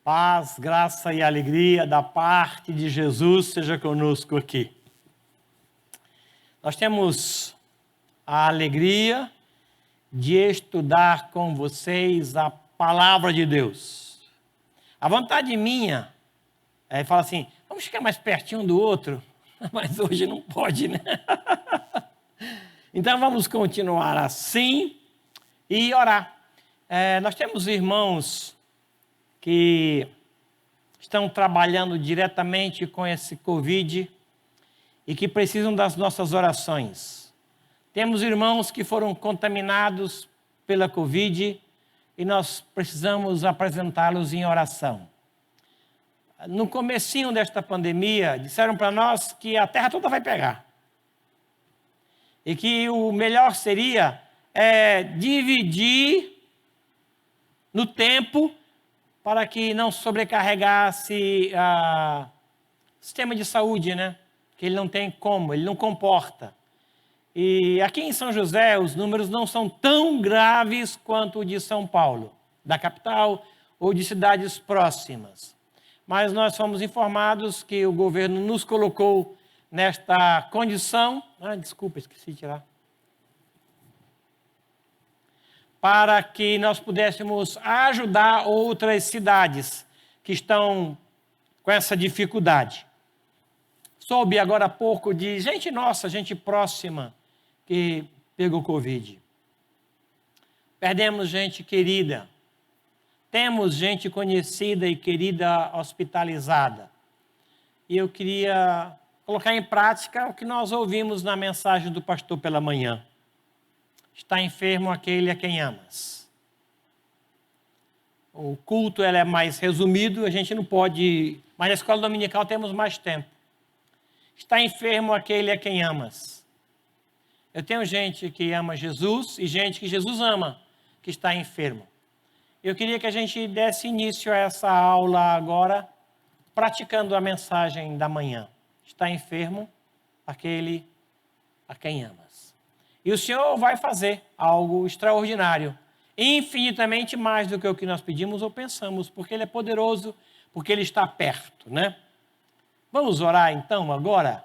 Paz, graça e alegria da parte de Jesus seja conosco aqui. Nós temos a alegria de estudar com vocês a palavra de Deus. A vontade minha é falar assim, vamos ficar mais pertinho um do outro, mas hoje não pode, né? Então vamos continuar assim e orar. Nós temos irmãos que estão trabalhando diretamente com esse Covid e que precisam das nossas orações. Temos irmãos que foram contaminados pela Covid e nós precisamos apresentá-los em oração. No comecinho desta pandemia, disseram para nós que a terra toda vai pegar. E que o melhor seria dividir no tempo para que não sobrecarregasse o sistema de saúde, né? Que ele não tem como, ele não comporta. E aqui em São José, os números não são tão graves quanto o de São Paulo, da capital ou de cidades próximas. Mas nós fomos informados que o governo nos colocou nesta condição. Desculpa, esqueci de tirar. Para que nós pudéssemos ajudar outras cidades que estão com essa dificuldade. Soube agora há pouco de gente nossa, gente próxima, que pegou Covid. Perdemos gente querida. Temos gente conhecida e querida hospitalizada. E eu queria colocar em prática o que nós ouvimos na mensagem do pastor pela manhã. Está enfermo aquele a quem amas. O culto é mais resumido, a gente não pode... Mas na escola dominical temos mais tempo. Está enfermo aquele a quem amas. Eu tenho gente que ama Jesus e gente que Jesus ama, que está enfermo. Eu queria que a gente desse início a essa aula agora, praticando a mensagem da manhã. Está enfermo aquele a quem amas. E o Senhor vai fazer algo extraordinário, infinitamente mais do que o que nós pedimos ou pensamos, porque Ele é poderoso, porque Ele está perto, né? Vamos orar então agora?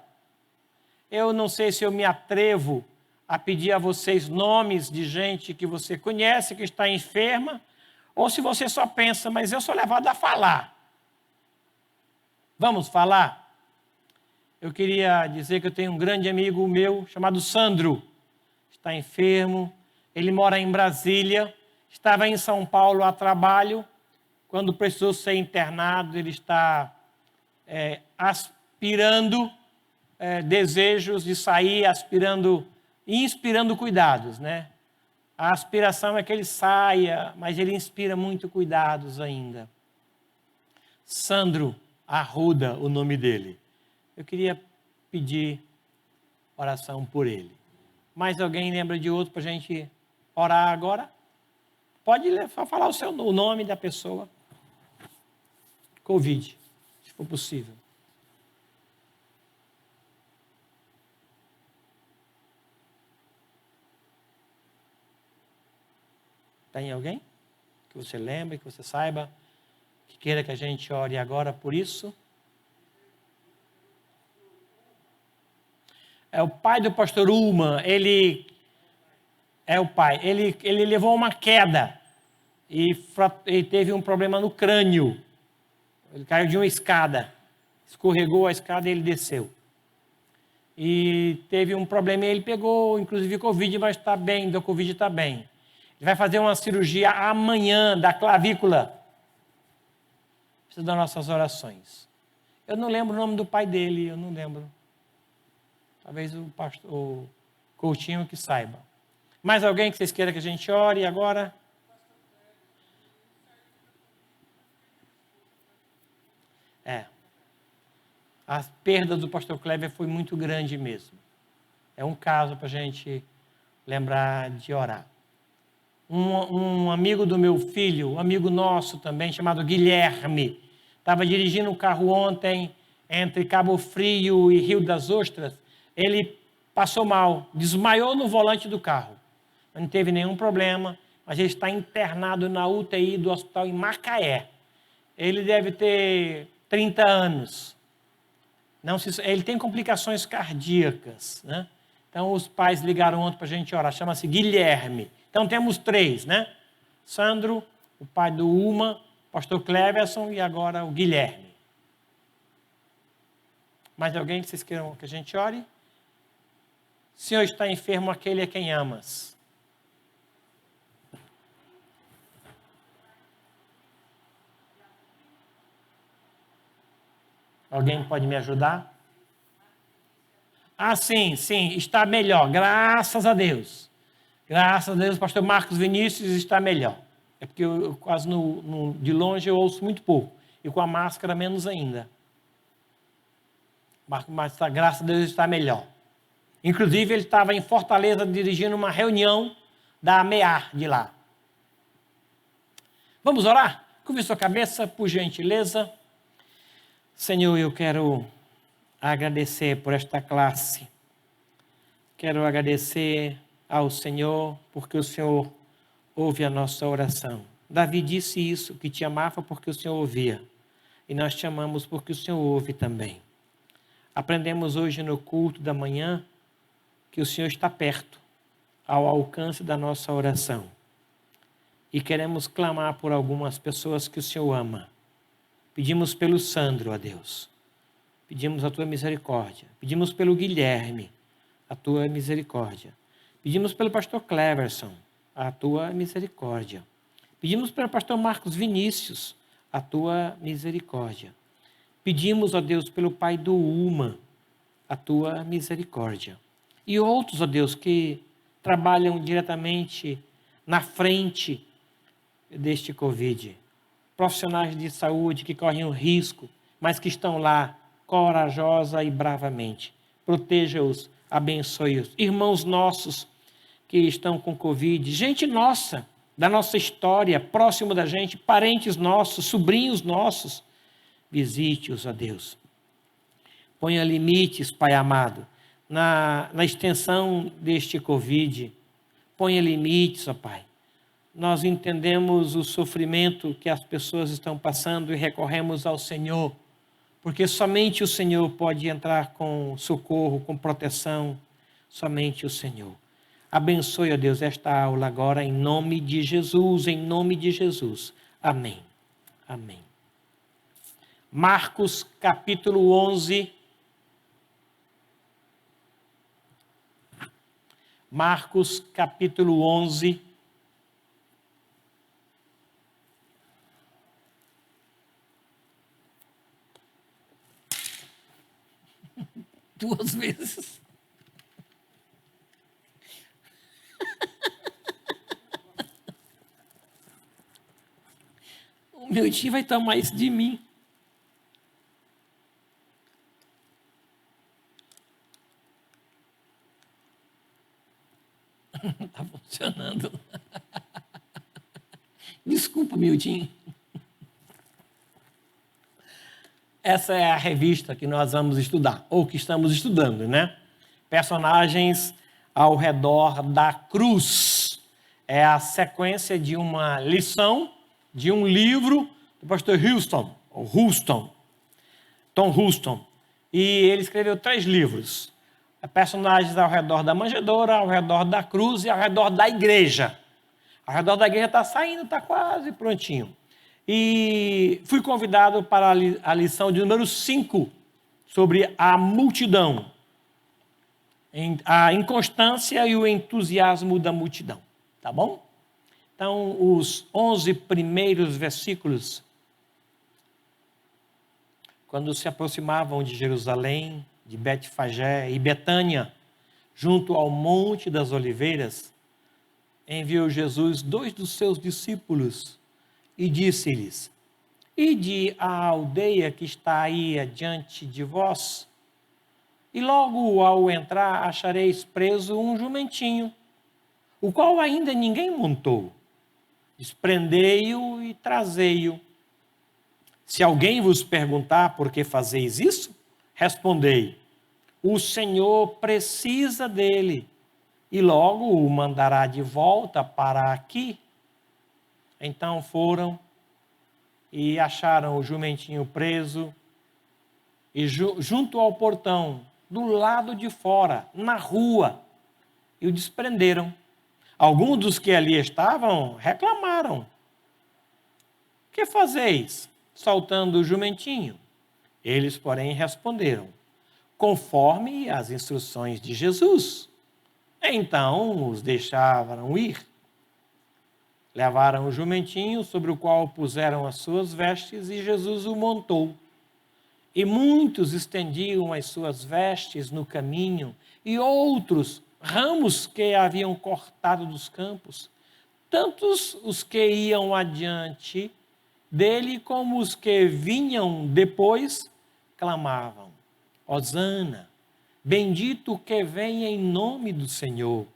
Eu não sei se eu me atrevo a pedir a vocês nomes de gente que você conhece, que está enferma, ou se você só pensa, mas eu sou levado a falar. Vamos falar? Eu queria dizer que eu tenho um grande amigo meu chamado Sandro. Está enfermo, ele mora em Brasília, estava em São Paulo a trabalho, quando precisou ser internado, ele está aspirando desejos de sair, aspirando e inspirando cuidados, né? A aspiração é que ele saia, mas ele inspira muito cuidados ainda. Sandro Arruda, o nome dele. Eu queria pedir oração por ele. Mais alguém lembra de outro para a gente orar agora? Pode falar o nome da pessoa. Covid, se for possível. Tem alguém que você lembre, que você saiba, que queira que a gente ore agora por isso? É o pai do pastor Ulman, ele levou uma queda e teve um problema no crânio. Ele caiu de uma escada, escorregou a escada e ele desceu. E teve um problema e ele pegou, inclusive, Covid, mas está bem, do Covid está bem. Ele vai fazer uma cirurgia amanhã da clavícula. Precisa das nossas orações. Eu não lembro o nome do pai dele, eu não lembro. Talvez o Coutinho que saiba. Mais alguém que vocês queiram que a gente ore agora? A perda do pastor Kleber foi muito grande mesmo. É um caso para a gente lembrar de orar. Um amigo do meu filho, um amigo nosso também, chamado Guilherme, estava dirigindo um carro ontem entre Cabo Frio e Rio das Ostras. Ele passou mal, desmaiou no volante do carro. Não teve nenhum problema, mas ele está internado na UTI do hospital em Macaé. ele deve ter 30 anos. Ele tem complicações cardíacas, né? Então, os pais ligaram ontem para a gente orar. Chama-se Guilherme. Então, temos 3, né? Sandro, o pai do Uma, pastor Cleverson e agora o Guilherme. Mais alguém que vocês queiram que a gente ore? Senhor, está enfermo aquele a quem amas. Alguém pode me ajudar? Ah, sim, está melhor, graças a Deus. Graças a Deus, o pastor Marcos Vinícius está melhor. É porque eu quase de longe eu ouço muito pouco. E com a máscara menos ainda. Mas graças a Deus está melhor. Inclusive ele estava em Fortaleza dirigindo uma reunião da AMEAR de lá. Vamos orar? Curve sua cabeça, por gentileza. Senhor, eu quero agradecer por esta classe. Quero agradecer ao Senhor, porque o Senhor ouve a nossa oração. Davi disse isso, que te amava porque o Senhor ouvia. E nós te amamos porque o Senhor ouve também. Aprendemos hoje no culto da manhã que o Senhor está perto, ao alcance da nossa oração. E queremos clamar por algumas pessoas que o Senhor ama. Pedimos pelo Sandro, ó Deus. Pedimos a tua misericórdia. Pedimos pelo Guilherme, a tua misericórdia. Pedimos pelo pastor Cleverson, a tua misericórdia. Pedimos pelo pastor Marcos Vinícius, a tua misericórdia. Pedimos, ó Deus, pelo pai do Uma, a tua misericórdia. E outros, ó Deus, que trabalham diretamente na frente deste Covid. Profissionais de saúde que correm o risco, mas que estão lá corajosa e bravamente. Proteja-os, abençoe-os. Irmãos nossos que estão com Covid, gente nossa, da nossa história, próximo da gente, parentes nossos, sobrinhos nossos, visite-os, ó Deus. Ponha limites, Pai amado, na extensão deste Covid. Ponha limites, ó Pai. Nós entendemos o sofrimento que as pessoas estão passando e recorremos ao Senhor, porque somente o Senhor pode entrar com socorro, com proteção, somente o Senhor. Abençoe, ó Deus, esta aula agora em nome de Jesus, em nome de Jesus. Amém. Amém. Marcos capítulo 11. Marcos capítulo 11. Duas vezes. O meu tio vai tomar isso de mim. Está funcionando. Desculpa, Mildinho. Essa é a revista que nós vamos estudar, ou que estamos estudando, né? Personagens ao redor da cruz. É a sequência de uma lição, de um livro do pastor Tom Houston. E ele escreveu 3 livros. Personagens ao redor da manjedoura, ao redor da cruz e ao redor da igreja. Ao redor da igreja está saindo, está quase prontinho. E fui convidado para a lição de número 5, sobre a multidão. A inconstância e o entusiasmo da multidão. Tá bom? Então, os 11 primeiros versículos, quando se aproximavam de Jerusalém, de Betfagé e Betânia, junto ao Monte das Oliveiras, enviou Jesus 2 dos seus discípulos e disse-lhes: ide à aldeia que está aí adiante de vós, e logo ao entrar achareis preso um jumentinho, o qual ainda ninguém montou. Desprendei-o e trazei-o. Se alguém vos perguntar por que fazeis isso, respondei: o Senhor precisa dele, e logo o mandará de volta para aqui. Então foram e acharam o jumentinho preso e junto ao portão, do lado de fora, na rua, e o desprenderam. Alguns dos que ali estavam reclamaram. Que fazeis, soltando o jumentinho? Eles, porém, responderam, conforme as instruções de Jesus. Então os deixaram ir. Levaram o jumentinho, sobre o qual puseram as suas vestes, e Jesus o montou. E muitos estendiam as suas vestes no caminho, e outros ramos que haviam cortado dos campos. Tantos os que iam adiante dele como os que vinham depois clamavam, Hosana, bendito o que vem em nome do Senhor,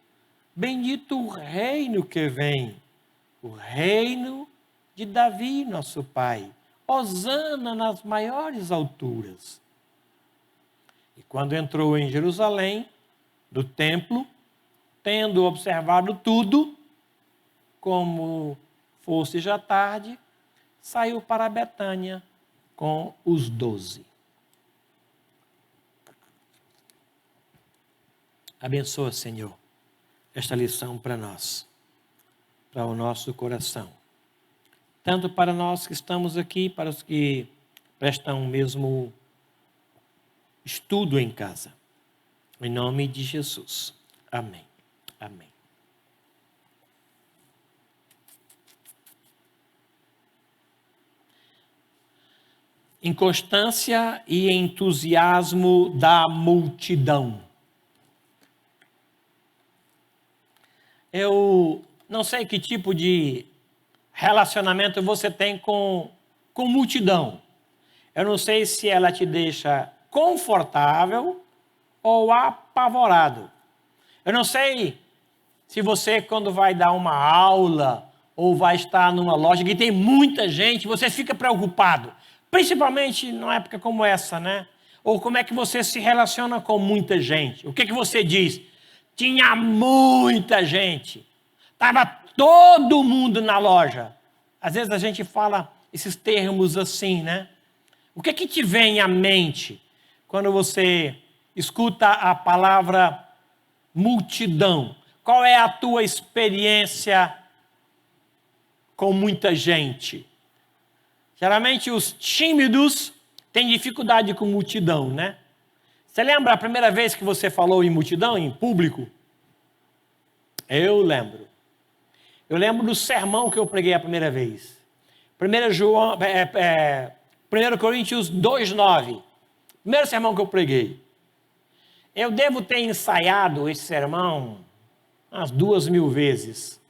bendito o reino que vem, o reino de Davi, nosso pai, Hosana nas maiores alturas. E quando entrou em Jerusalém, do templo, tendo observado tudo, como fosse já tarde, saiu para Betânia com os 12. Abençoa, Senhor, esta lição para nós, para o nosso coração. Tanto para nós que estamos aqui, para os que prestam o mesmo estudo em casa. Em nome de Jesus. Amém. Amém. Inconstância e entusiasmo da multidão. Eu não sei que tipo de relacionamento você tem com multidão. Eu não sei se ela te deixa confortável ou apavorado. Eu não sei se você, quando vai dar uma aula ou vai estar numa loja que tem muita gente, você fica preocupado. Principalmente numa época como essa, né? Ou como é que você se relaciona com muita gente? O que você diz? Tinha muita gente. Estava todo mundo na loja. Às vezes a gente fala esses termos assim, né? O que te vem à mente quando você escuta a palavra multidão? Qual é a tua experiência com muita gente? Geralmente os tímidos têm dificuldade com multidão, né? Você lembra a primeira vez que você falou em multidão, em público? Eu lembro. Eu lembro do sermão que eu preguei a primeira vez. 1 Coríntios 2,9. Primeiro sermão que eu preguei. Eu devo ter ensaiado esse sermão umas 2.000 vezes.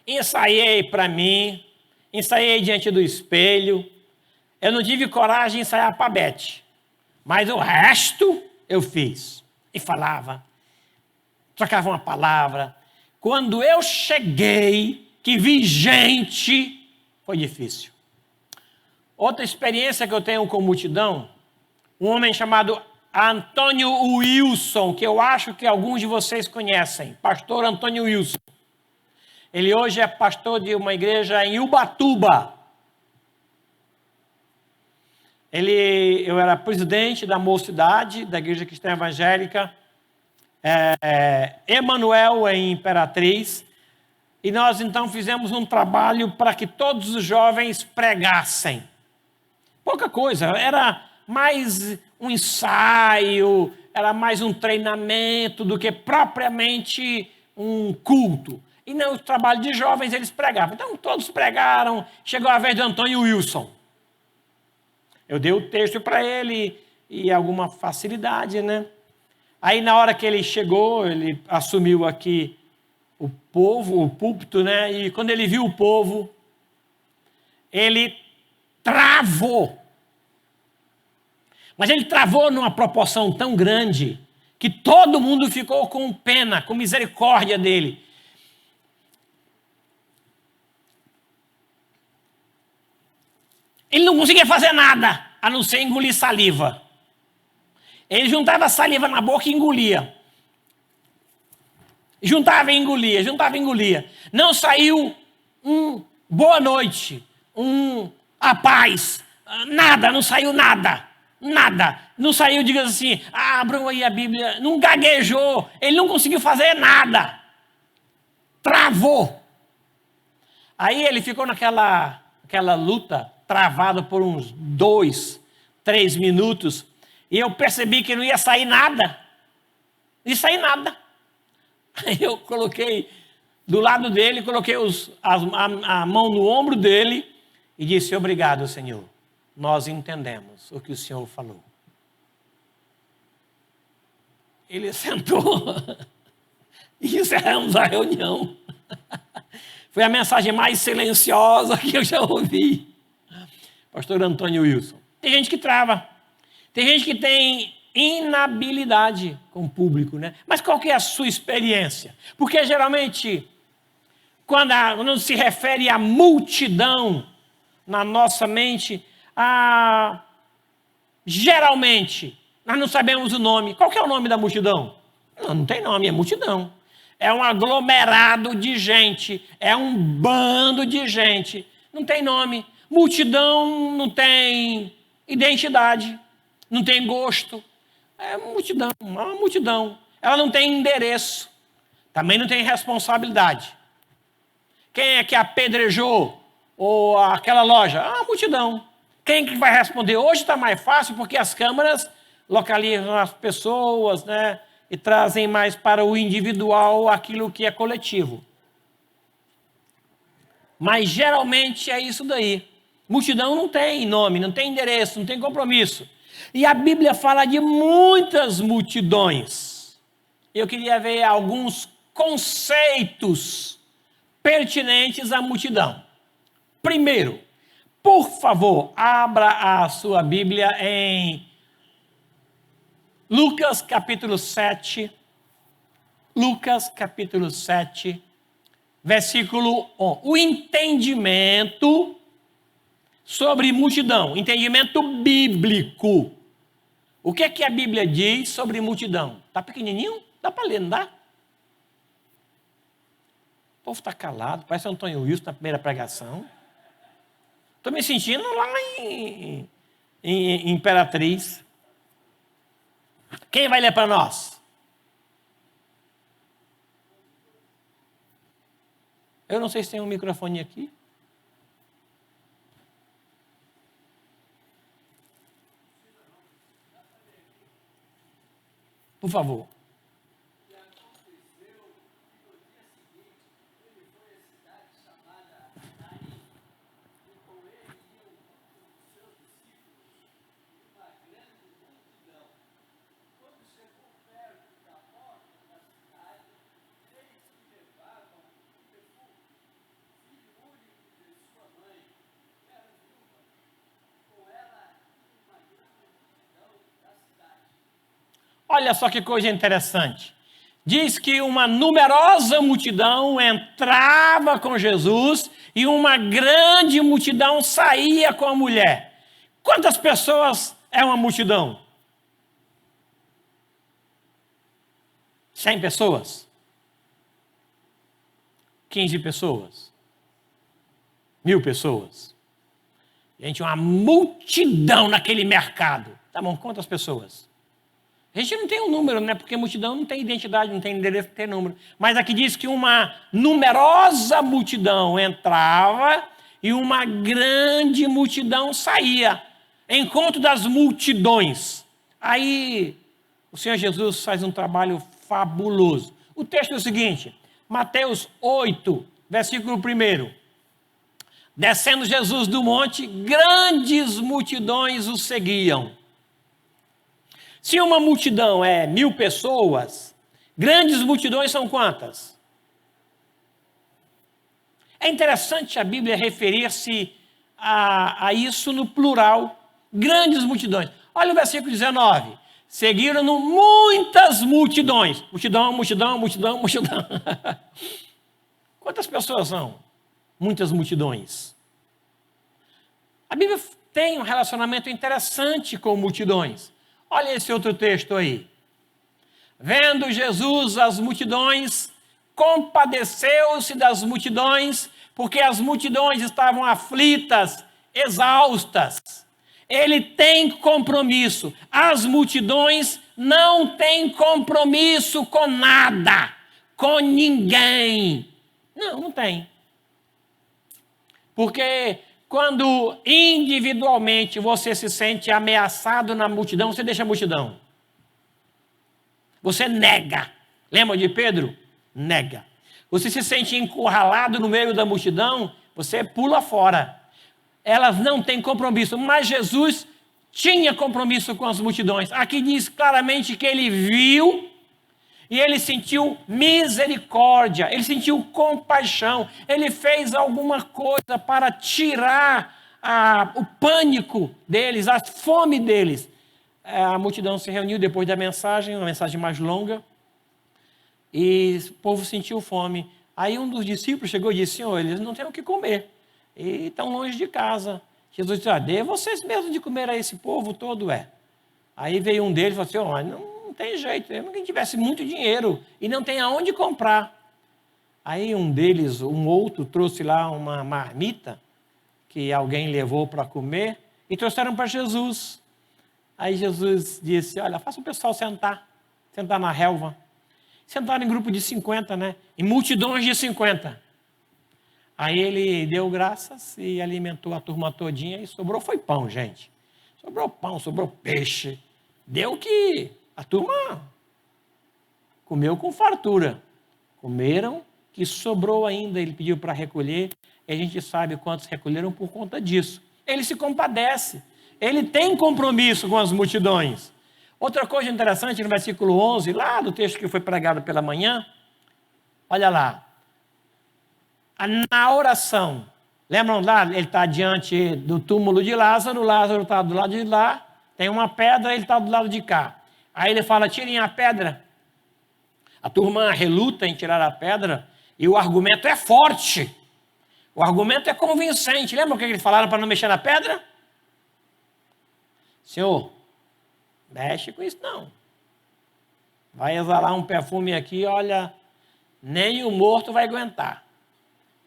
Ensaiei para mim, ensaiei diante do espelho. Eu não tive coragem de ensaiar para a Beth. Mas o resto eu fiz. E falava, trocava uma palavra. Quando eu cheguei, que vi gente, foi difícil. Outra experiência que eu tenho com multidão, um homem chamado Antônio Wilson, que eu acho que alguns de vocês conhecem, pastor Antônio Wilson. Ele hoje é pastor de uma igreja em Ubatuba. Eu era presidente da mocidade, da Igreja Cristã Evangélica, Emanuel em Imperatriz, e nós então fizemos um trabalho para que todos os jovens pregassem. Pouca coisa, era mais um ensaio, era mais um treinamento do que propriamente um culto. E no trabalho de jovens eles pregavam. Então todos pregaram, chegou a vez do Antônio Wilson. Eu dei o texto para ele e alguma facilidade, né? Aí na hora que ele chegou, ele assumiu aqui o púlpito, né? E quando ele viu o povo, ele travou. Mas ele travou numa proporção tão grande que todo mundo ficou com pena, com misericórdia dele. Ele não conseguia fazer nada, a não ser engolir saliva. Ele juntava saliva na boca e engolia. Juntava e engolia, juntava e engolia. Não saiu boa noite a paz. Nada, não saiu nada. Nada. Não saiu, diga assim, abram aí a Bíblia. Não gaguejou. Ele não conseguiu fazer nada. Travou. Aí ele ficou naquela luta, travado por uns 2, 3 minutos. E eu percebi que não ia sair nada. Não ia sair nada. Aí eu coloquei do lado dele, coloquei a mão no ombro dele e disse, obrigado, Senhor. Nós entendemos o que o Senhor falou. Ele sentou e encerramos a reunião. Foi a mensagem mais silenciosa que eu já ouvi. Pastor Antônio Wilson. Tem gente que trava. Tem gente que tem inabilidade com o público, né? Mas qual que é a sua experiência? Porque geralmente, quando se refere à multidão na nossa mente, geralmente, nós não sabemos o nome. Qual que é o nome da multidão? Não tem nome, é multidão. É um aglomerado de gente, é um bando de gente. Não tem nome. Multidão não tem identidade, não tem gosto. É multidão, é uma multidão. Ela não tem endereço, também não tem responsabilidade. Quem é que apedrejou ou aquela loja? A multidão. Quem que vai responder? Hoje está mais fácil porque as câmeras localizam as pessoas, né? E trazem mais para o individual aquilo que é coletivo. Mas geralmente é isso daí. Multidão não tem nome, não tem endereço, não tem compromisso. E a Bíblia fala de muitas multidões. Eu queria ver alguns conceitos pertinentes à multidão. Primeiro, por favor, abra a sua Bíblia em Lucas capítulo 7, Lucas capítulo 7, versículo 1. O entendimento sobre multidão, entendimento bíblico. O que é que a Bíblia diz sobre multidão? Está pequenininho? Dá para ler, não dá? O povo está calado, parece Antônio Wilson na primeira pregação. Estou me sentindo lá em Imperatriz. Quem vai ler para nós? Eu não sei se tem um microfone aqui. Por favor. Olha só que coisa interessante. Diz que uma numerosa multidão entrava com Jesus e uma grande multidão saía com a mulher. Quantas pessoas é uma multidão? 100 pessoas? 15 pessoas? 1000 pessoas? Gente, uma multidão naquele mercado. Tá bom, quantas pessoas? A gente não tem um número, né? Porque multidão não tem identidade, não tem endereço, não tem número. Mas aqui diz que uma numerosa multidão entrava e uma grande multidão saía. Encontro das multidões. Aí o Senhor Jesus faz um trabalho fabuloso. O texto é o seguinte, Mateus 8, versículo 1. Descendo Jesus do monte, grandes multidões o seguiam. Se uma multidão é 1000 pessoas, grandes multidões são quantas? É interessante a Bíblia referir-se a isso no plural, grandes multidões. Olha o versículo 19. Seguiram-no muitas multidões. Multidão, multidão, multidão, multidão. Quantas pessoas são? Muitas multidões. A Bíblia tem um relacionamento interessante com multidões. Olha esse outro texto aí. Vendo Jesus as multidões, compadeceu-se das multidões, porque as multidões estavam aflitas, exaustas. Ele tem compromisso. As multidões não têm compromisso com nada, com ninguém. Não tem. Porque quando individualmente você se sente ameaçado na multidão, você deixa a multidão. Você nega. Lembra de Pedro? Nega. Você se sente encurralado no meio da multidão, você pula fora. Elas não têm compromisso, mas Jesus tinha compromisso com as multidões. Aqui diz claramente que ele viu e ele sentiu misericórdia, ele sentiu compaixão, ele fez alguma coisa para tirar o pânico deles, a fome deles. A multidão se reuniu depois da mensagem, uma mensagem mais longa, e o povo sentiu fome. Aí um dos discípulos chegou e disse: Senhor, eles não têm o que comer, e estão longe de casa. Jesus disse: dê vocês mesmos de comer a esse povo todo, Aí veio um deles e falou assim: não tem jeito, mesmo que tivesse muito dinheiro e não tem aonde comprar. Aí um deles, um outro, trouxe lá uma marmita que alguém levou para comer e trouxeram para Jesus. Aí Jesus disse: olha, faça o pessoal sentar na relva. Sentaram em grupo de 50, né? Em multidões de 50. Aí ele deu graças e alimentou a turma todinha e sobrou foi pão, gente. Sobrou pão, sobrou peixe. Deu que a turma comeu com fartura. Comeram, que sobrou ainda, ele pediu para recolher. E a gente sabe quantos recolheram por conta disso. Ele se compadece. Ele tem compromisso com as multidões. Outra coisa interessante no versículo 11, lá do texto que foi pregado pela manhã, olha lá. Na oração, lembram lá? Ele está diante do túmulo de Lázaro, Lázaro está do lado de lá, tem uma pedra, ele está do lado de cá. Aí ele fala: tirem a pedra. A turma reluta em tirar a pedra e o argumento é forte. O argumento é convincente. Lembra o que eles falaram para não mexer na pedra? Senhor, mexe com isso não. Vai exalar um perfume aqui, olha, nem o morto vai aguentar.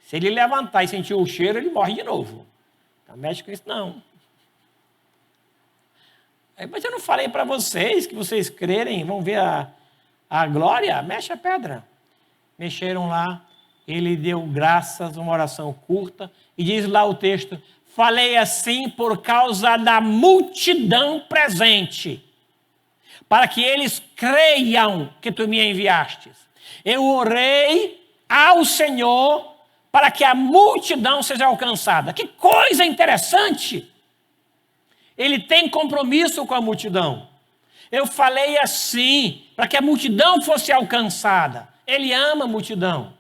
Se ele levantar e sentir o cheiro, ele morre de novo. Então mexe com isso não. Mas eu não falei para vocês que vocês crerem, vão ver a glória? Mexe a pedra. Mexeram lá, ele deu graças, uma oração curta, e diz lá o texto: falei assim por causa da multidão presente, para que eles creiam que tu me enviastes. Eu orei ao Senhor para que a multidão seja alcançada. Que coisa interessante! Ele tem compromisso com a multidão. Eu falei assim, para que a multidão fosse alcançada. Ele ama a multidão.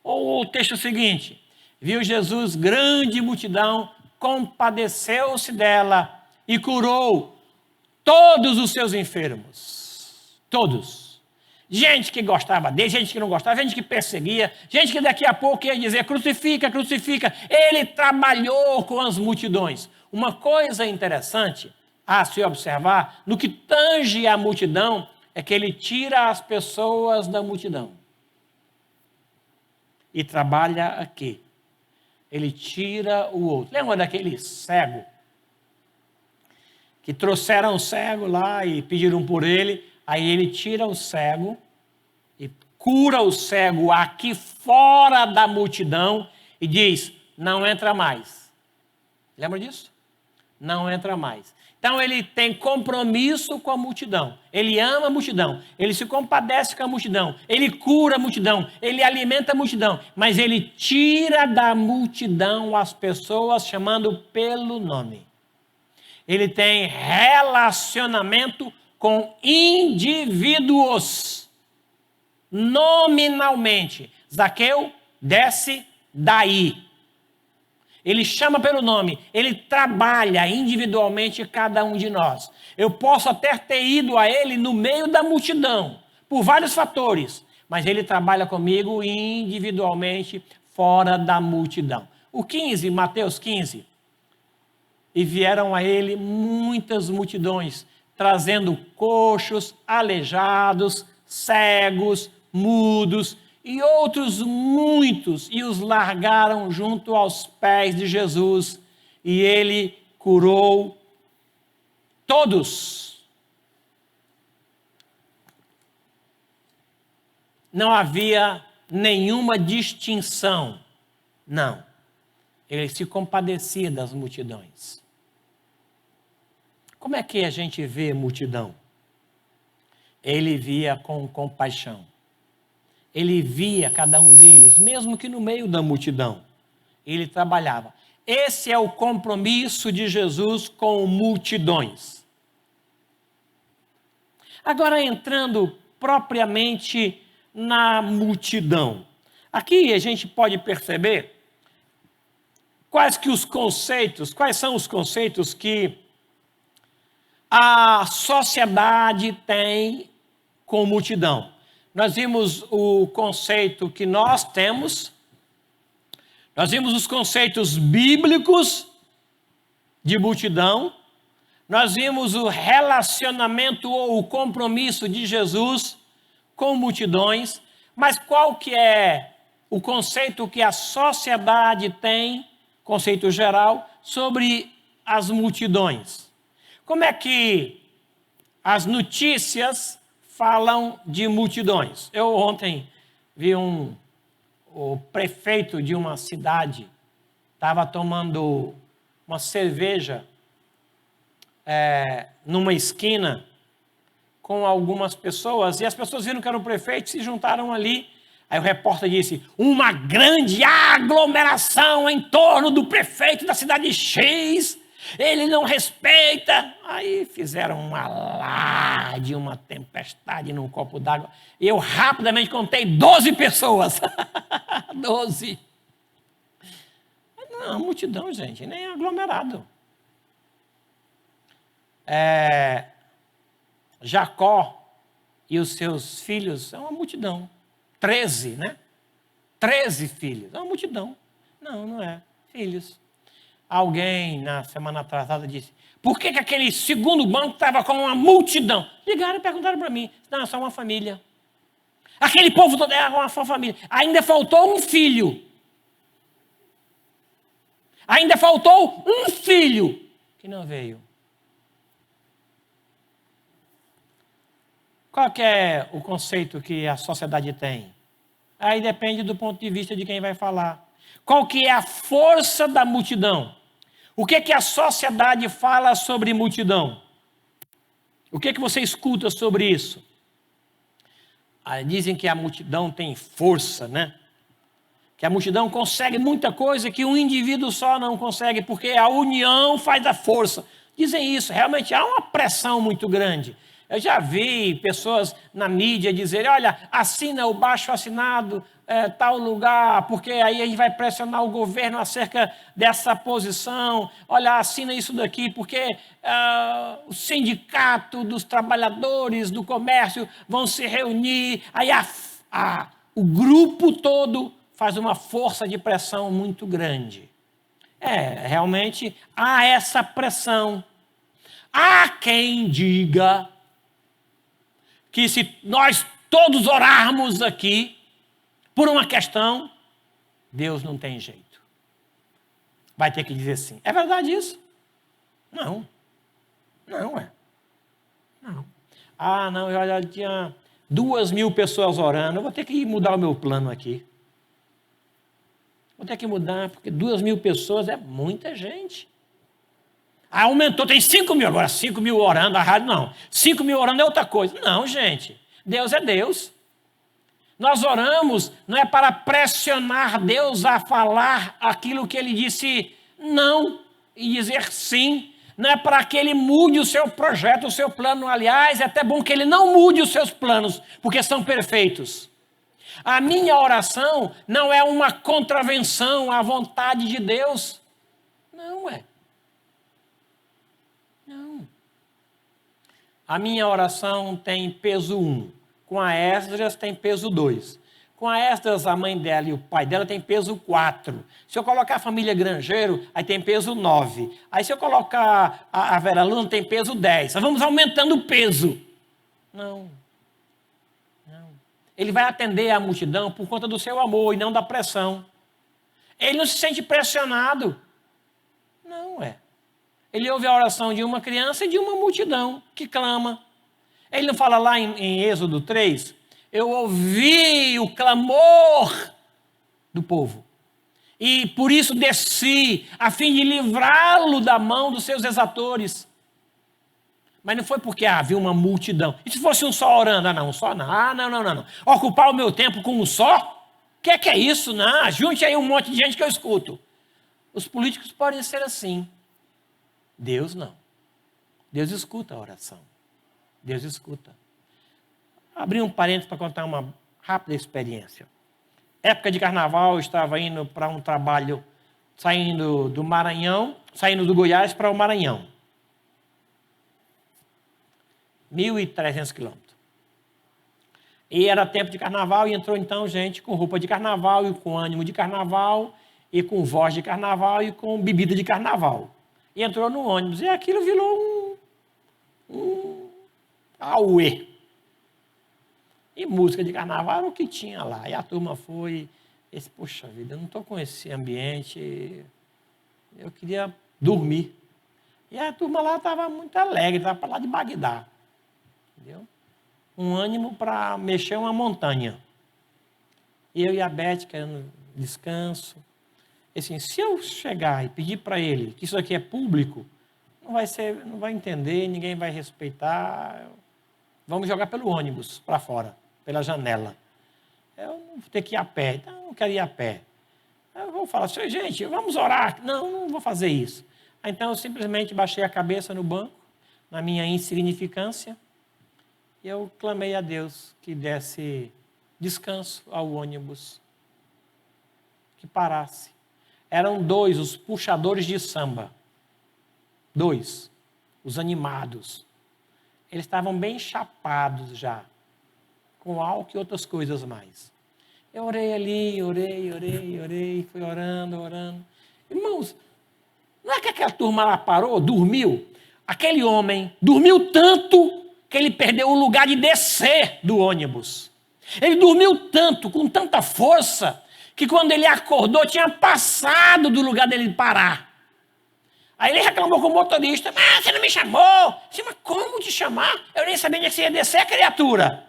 Ou o texto seguinte: viu Jesus grande multidão, compadeceu-se dela e curou todos os seus enfermos. Todos. Gente que gostava dele, gente que não gostava, gente que perseguia, gente que daqui a pouco ia dizer: crucifica, crucifica. Ele trabalhou com as multidões. Uma coisa interessante a se observar no que tange a multidão é que ele tira as pessoas da multidão e trabalha aqui. Ele tira o outro. Lembra daquele cego? Que trouxeram o cego lá e pediram por ele. Aí ele tira o cego e cura o cego aqui fora da multidão e diz: não entra mais. Lembra disso? Não entra mais. Então ele tem compromisso com a multidão. Ele ama a multidão. Ele se compadece com a multidão. Ele cura a multidão. Ele alimenta a multidão. Mas ele tira da multidão as pessoas chamando pelo nome. Ele tem relacionamento com indivíduos. Nominalmente. Zaqueu, desce daí. Ele chama pelo nome, ele trabalha individualmente cada um de nós. Eu posso até ter ido a ele no meio da multidão, por vários fatores, mas ele trabalha comigo individualmente, fora da multidão. O 15, Mateus 15. E vieram a ele muitas multidões, trazendo coxos, aleijados, cegos, mudos, e outros muitos, e os largaram junto aos pés de Jesus, e ele curou todos. Não havia nenhuma distinção, não. Ele se compadecia das multidões. Como é que a gente vê multidão? Ele via com compaixão. Ele via cada um deles, mesmo que no meio da multidão. Ele trabalhava. Esse é o compromisso de Jesus com multidões. Agora, entrando propriamente na multidão. Aqui a gente pode perceber quais são os conceitos que a sociedade tem com multidão. Nós vimos o conceito que nós temos, nós vimos os conceitos bíblicos de multidão, nós vimos o relacionamento ou o compromisso de Jesus com multidões, mas qual que é o conceito que a sociedade tem, conceito geral, sobre as multidões? Como é que as notícias falam de multidões? Eu ontem vi o prefeito de uma cidade, estava tomando uma cerveja numa esquina com algumas pessoas, e as pessoas viram que era o prefeito, se juntaram ali. Aí o repórter disse, uma grande aglomeração em torno do prefeito da cidade X, ele não respeita. Aí fizeram um alarde, uma tempestade num copo d'água, e eu rapidamente contei 12 pessoas. 12. Não, multidão, gente, nem aglomerado. Jacó e os seus filhos é uma multidão. 13, né? 13 filhos, é uma multidão. Não, não é. Filhos. Alguém, na semana atrasada, disse, por que aquele segundo banco estava com uma multidão? Ligaram e perguntaram para mim. Não, é só uma família. Aquele povo todo era uma família. Ainda faltou um filho. Ainda faltou um filho que não veio. Qual que é o conceito que a sociedade tem? Aí depende do ponto de vista de quem vai falar. Qual que é a força da multidão? O que a sociedade fala sobre multidão? O que você escuta sobre isso? Dizem que a multidão tem força, né? Que a multidão consegue muita coisa que um indivíduo só não consegue, porque a união faz a força. Dizem isso, realmente há uma pressão muito grande. Eu já vi pessoas na mídia dizerem, olha, assina o baixo assinado, tal lugar, porque aí a gente vai pressionar o governo acerca dessa posição. Olha, assina isso daqui, porque o sindicato dos trabalhadores do comércio vão se reunir. Aí o grupo todo faz uma força de pressão muito grande. Realmente há essa pressão. Há quem diga que se nós todos orarmos aqui por uma questão, Deus não tem jeito. Vai ter que dizer sim. É verdade isso? Não. Não é. Não. Não, eu já tinha 2.000 pessoas orando, eu vou ter que mudar o meu plano aqui. Vou ter que mudar, porque 2.000 pessoas é muita gente. Aumentou, tem 5.000 agora, 5.000 orando, a rádio não. 5.000 orando é outra coisa. Não, gente, Deus é Deus. Nós oramos não é para pressionar Deus a falar aquilo que Ele disse não e dizer sim. Não é para que Ele mude o seu projeto, o seu plano. Aliás, é até bom que Ele não mude os seus planos, porque são perfeitos. A minha oração não é uma contravenção à vontade de Deus. Não é. Não. A minha oração tem peso 1. Com a Esdras tem peso 2. Com a Esdras, a mãe dela e o pai dela tem peso 4. Se eu colocar a família Grangeiro, aí tem peso 9. Aí se eu colocar a Vera Luna, tem peso 10. Nós vamos aumentando o peso. Não. Ele vai atender a multidão por conta do seu amor e não da pressão. Ele não se sente pressionado. Não é. Ele ouve a oração de uma criança e de uma multidão que clama. Ele não fala lá em Êxodo 3, eu ouvi o clamor do povo. E por isso desci, a fim de livrá-lo da mão dos seus exatores. Mas não foi porque havia uma multidão. E se fosse um só orando? Não, um só não. Não. Ocupar o meu tempo com um só? O que é isso? Não, junte aí um monte de gente que eu escuto. Os políticos podem ser assim. Deus não. Deus escuta a oração. Deus escuta. Abri um parênteses para contar uma rápida experiência. Época de carnaval, eu estava indo para um trabalho, saindo do Maranhão, saindo do Goiás para o Maranhão. 1.300 quilômetros. E era tempo de carnaval e entrou então gente com roupa de carnaval e com ânimo de carnaval e com voz de carnaval e com bebida de carnaval. E entrou no ônibus e aquilo virou um auê. E música de carnaval era o que tinha lá. E a turma foi, poxa vida, eu não estou com esse ambiente, eu queria dormir. E a turma lá estava muito alegre, estava para lá de Bagdá. Entendeu? Um ânimo para mexer uma montanha. Eu e a Beth querendo descanso. E assim, se eu chegar e pedir para ele que isso aqui é público, não vai entender, ninguém vai respeitar. Vamos jogar pelo ônibus para fora, pela janela. Eu não vou ter que ir a pé, então eu não quero ir a pé. Eu vou falar assim, gente, vamos orar. Não vou fazer isso. Então eu simplesmente baixei a cabeça no banco, na minha insignificância, e eu clamei a Deus que desse descanso ao ônibus, que parasse. Eram 2 os puxadores de samba. 2, os animados. Eles estavam bem chapados já, com álcool e outras coisas mais. Eu orei ali, orei, fui orando. Irmãos, não é que aquela turma lá parou, dormiu? Aquele homem dormiu tanto que ele perdeu o lugar de descer do ônibus. Ele dormiu tanto, com tanta força, que quando ele acordou, tinha passado do lugar dele parar. Aí ele reclamou com o motorista, mas você não me chamou? Disse, mas como te chamar? Eu nem sabia onde você ia descer, criatura.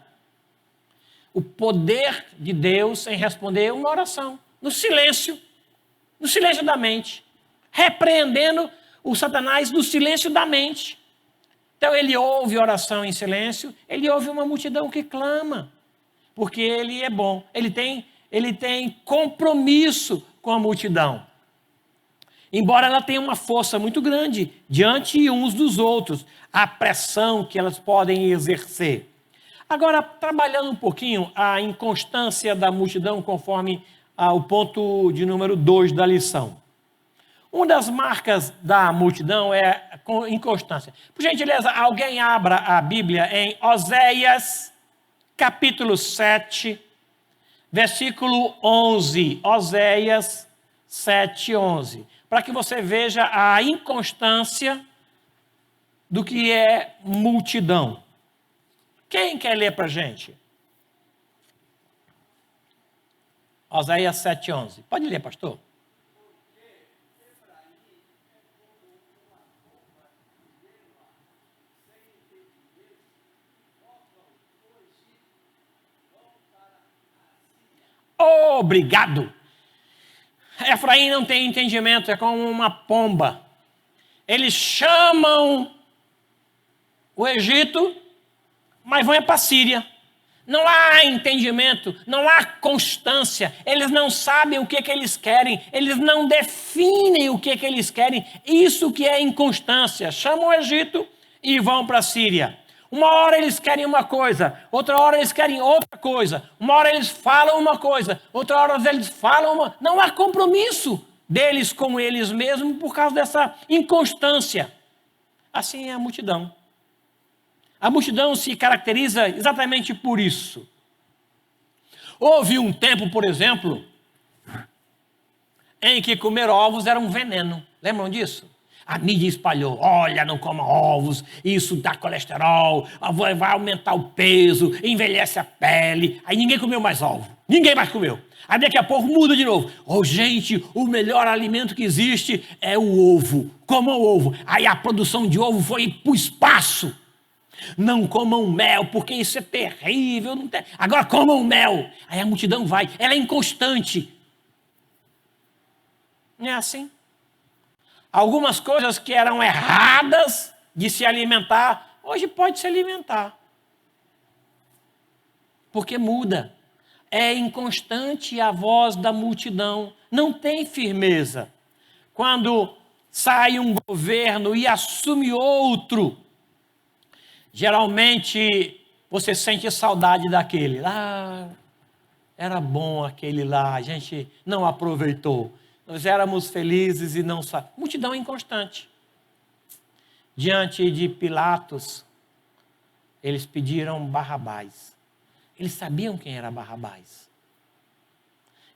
O poder de Deus em responder uma oração, no silêncio da mente, repreendendo o Satanás no silêncio da mente. Então ele ouve oração em silêncio, ele ouve uma multidão que clama, porque ele é bom, ele tem compromisso com a multidão. Embora ela tenha uma força muito grande diante uns dos outros, a pressão que elas podem exercer. Agora, trabalhando um pouquinho a inconstância da multidão, conforme o ponto de número 2 da lição. Uma das marcas da multidão é a inconstância. Por gentileza, alguém abra a Bíblia em Oséias, capítulo 7, versículo 11. Oséias 7, 11. Para que você veja a inconstância do que é multidão. Quem quer ler para a gente? Oséias 7, 11. Pode ler, pastor? Obrigado. Efraim não tem entendimento, é como uma pomba. Eles chamam o Egito, mas vão para a Síria. Não há entendimento, não há constância. Eles não sabem o que eles querem, eles não definem o que eles querem. Isso que é inconstância. Chamam o Egito e vão para a Síria. Uma hora eles querem uma coisa, outra hora eles querem outra coisa. Uma hora eles falam uma coisa, outra hora eles falam uma... Não há compromisso deles com eles mesmos por causa dessa inconstância. Assim é a multidão. A multidão se caracteriza exatamente por isso. Houve um tempo, por exemplo, em que comer ovos era um veneno. Lembram disso? A mídia espalhou, olha, não coma ovos, isso dá colesterol, vai aumentar o peso, envelhece a pele. Aí ninguém comeu mais ovo, ninguém mais comeu. Aí daqui a pouco muda de novo. Oh, gente, o melhor alimento que existe é o ovo. Comam ovo. Aí a produção de ovo foi para o espaço. Não comam mel, porque isso é terrível. Não tem... Agora comam mel. Aí a multidão vai. Ela é inconstante. Não é assim? Algumas coisas que eram erradas de se alimentar, hoje pode se alimentar. Porque muda. É inconstante a voz da multidão. Não tem firmeza. Quando sai um governo e assume outro, geralmente você sente saudade daquele. Ah, era bom aquele lá, a gente não aproveitou. Nós éramos felizes e não sabíamos. Multidão inconstante. Diante de Pilatos, eles pediram Barrabás. Eles sabiam quem era Barrabás.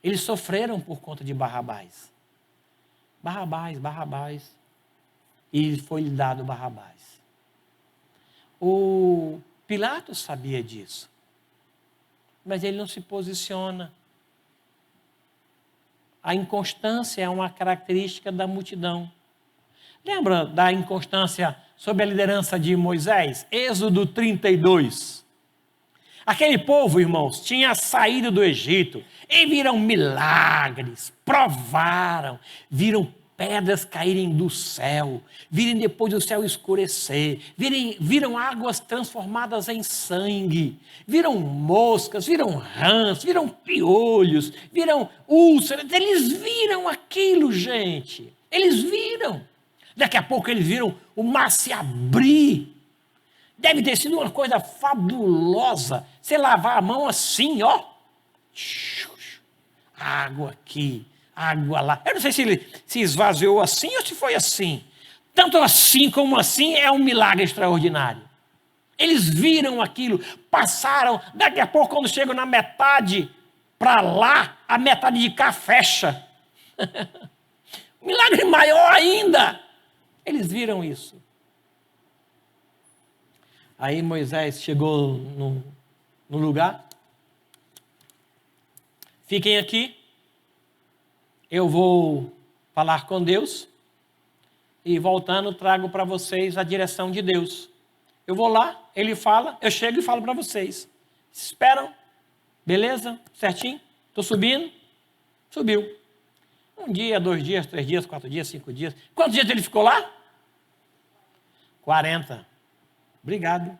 Eles sofreram por conta de Barrabás. Barrabás. E foi-lhe dado Barrabás. O Pilatos sabia disso. Mas ele não se posiciona. A inconstância é uma característica da multidão. Lembra da inconstância sob a liderança de Moisés? Êxodo 32. Aquele povo, irmãos, tinha saído do Egito e viram milagres, provaram, viram pedras caírem do céu, viram depois do céu escurecer, viram águas transformadas em sangue, viram moscas, viram rãs, viram piolhos, viram úlceras, eles viram aquilo, gente, eles viram. Daqui a pouco eles viram o mar se abrir. Deve ter sido uma coisa fabulosa. Você lavar a mão assim, ó. Água aqui, água lá. Eu não sei se ele se esvaziou assim ou se foi assim. Tanto assim como assim é um milagre extraordinário. Eles viram aquilo, passaram. Daqui a pouco, quando chegam na metade para lá, a metade de cá fecha. Milagre maior ainda. Eles viram isso. Aí Moisés chegou no lugar. Fiquem aqui. Eu vou falar com Deus. E voltando, trago para vocês a direção de Deus. Eu vou lá, ele fala, eu chego e falo para vocês. Esperam? Beleza? Certinho? Estou subindo? Subiu. 1 dia, 2 dias, 3 dias, 4 dias, 5 dias. Quantos dias ele ficou lá? 40. Obrigado.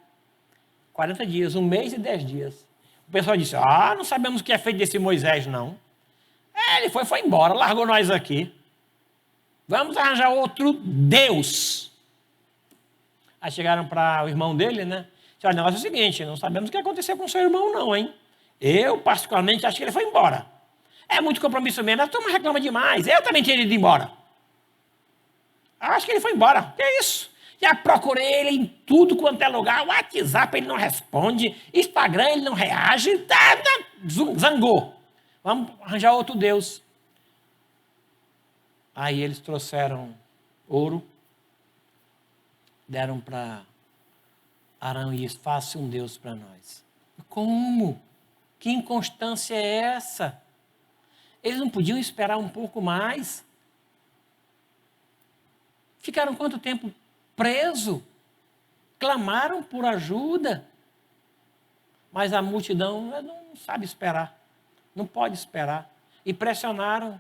40 dias, 1 mês e 10 dias. O pessoal disse, não sabemos o que é feito desse Moisés, não. Ele foi embora, largou nós aqui. Vamos arranjar outro Deus. Aí chegaram para o irmão dele, né? Olha, o negócio é o seguinte, não sabemos o que aconteceu com o seu irmão, não, hein? Eu, particularmente, acho que ele foi embora. É muito compromisso mesmo, a turma reclama demais. Eu também tinha ido embora. Acho que ele foi embora. Que isso? Já procurei ele em tudo quanto é lugar. WhatsApp ele não responde. Instagram ele não reage. Zangou. Vamos arranjar outro Deus. Aí eles trouxeram ouro. Deram para Arão e disse, faça um Deus para nós. Como? Que inconstância é essa? Eles não podiam esperar um pouco mais? Ficaram quanto tempo presos? Clamaram por ajuda. Mas a multidão não sabe esperar. Não pode esperar. E pressionaram.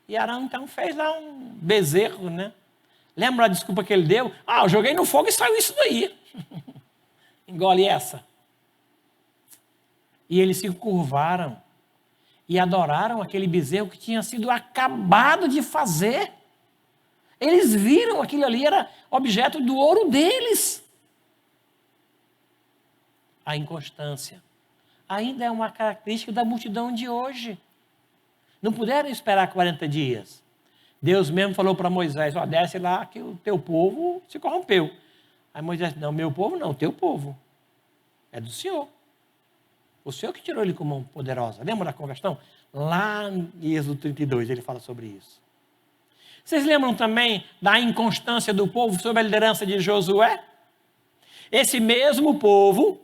E Arão então fez lá um bezerro, né? Lembra a desculpa que ele deu? Eu joguei no fogo e saiu isso daí. Engole essa. E eles se curvaram e adoraram aquele bezerro que tinha sido acabado de fazer. Eles viram aquilo ali, era objeto do ouro deles. A inconstância ainda é uma característica da multidão de hoje. Não puderam esperar 40 dias. Deus mesmo falou para Moisés, desce lá que o teu povo se corrompeu. Aí Moisés disse, não, meu povo não, teu povo. É do Senhor. O Senhor que tirou ele com mão poderosa. Lembra da conversão? Lá em Êxodo 32 ele fala sobre isso. Vocês lembram também da inconstância do povo sob a liderança de Josué? Esse mesmo povo